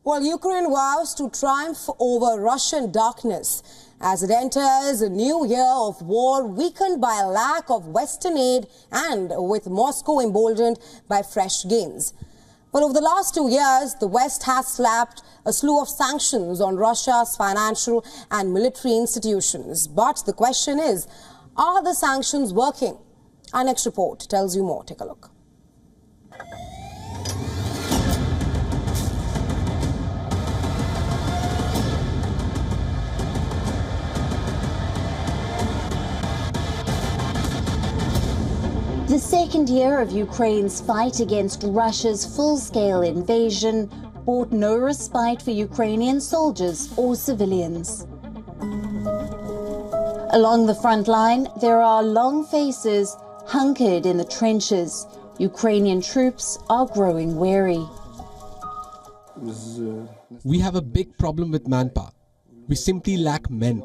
Well, Ukraine vows to triumph over Russian darkness as it enters a new year of war weakened by a lack of Western aid and with Moscow emboldened by fresh gains. But over the last 2 years, the West has slapped a slew of sanctions on Russia's financial and military institutions. But the question is, are the sanctions working? Our next report tells you more. Take a look. The second year of Ukraine's fight against Russia's full-scale invasion brought no respite for Ukrainian soldiers or civilians. Along the front line, there are long faces hunkered in the trenches. Ukrainian troops are growing weary. We have a big problem with manpower. We simply lack men.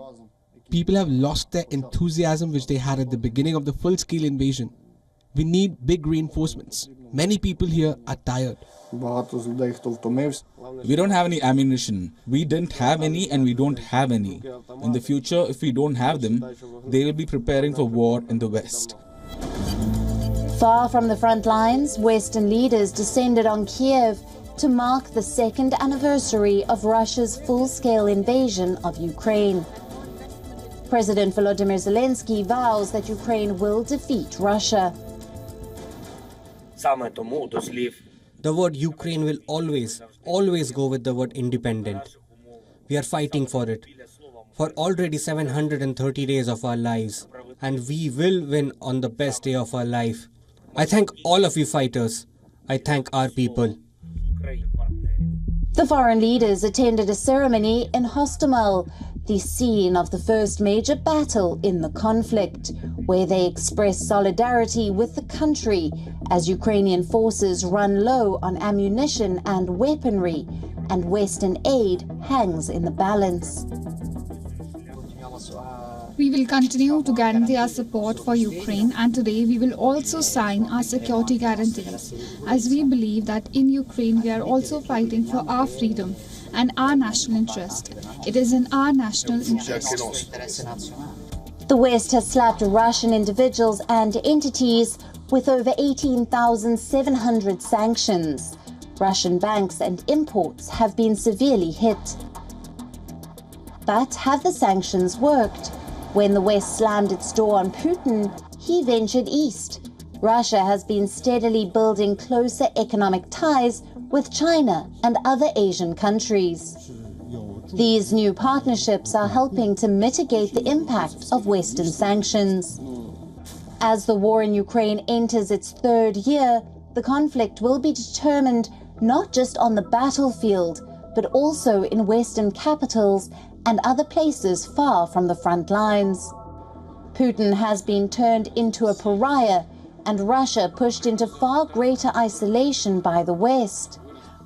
People have lost their enthusiasm which they had at the beginning of the full-scale invasion. We need big reinforcements. Many people here are tired. We don't have any ammunition. We didn't have any and we don't have any. In the future, if we don't have them, they will be preparing for war in the West. Far from the front lines, Western leaders descended on Kiev to mark the second anniversary of Russia's full-scale invasion of Ukraine. President Volodymyr Zelensky vows that Ukraine will defeat Russia. The word Ukraine will always go with the word independent. We are fighting for it for already 730 days of our lives, and we will win on the best day of our life. I thank all of you fighters. I thank our people. The foreign leaders attended a ceremony in Hostomel, the scene of the first major battle in the conflict, where they expressed solidarity with the country as Ukrainian forces run low on ammunition and weaponry, and Western aid hangs in the balance. We will continue to guarantee our support for Ukraine, and today we will also sign our security guarantees, as we believe that in Ukraine we are also fighting for our freedom and our national interest. It is in our national interest. The West has slapped Russian individuals and entities with over 18,700 sanctions. Russian banks and imports have been severely hit. But have the sanctions worked? When the West slammed its door on Putin, he ventured east. Russia has been steadily building closer economic ties with China and other Asian countries. These new partnerships are helping to mitigate the impact of Western sanctions. As the war in Ukraine enters its third year, the conflict will be determined not just on the battlefield, but also in Western capitals and other places far from the front lines. Putin has been turned into a pariah and Russia pushed into far greater isolation by the West.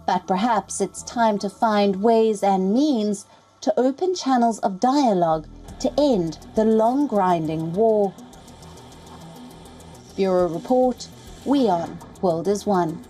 But perhaps it's time to find ways and means to open channels of dialogue to end the long grinding war. Bureau Report, WION World is One.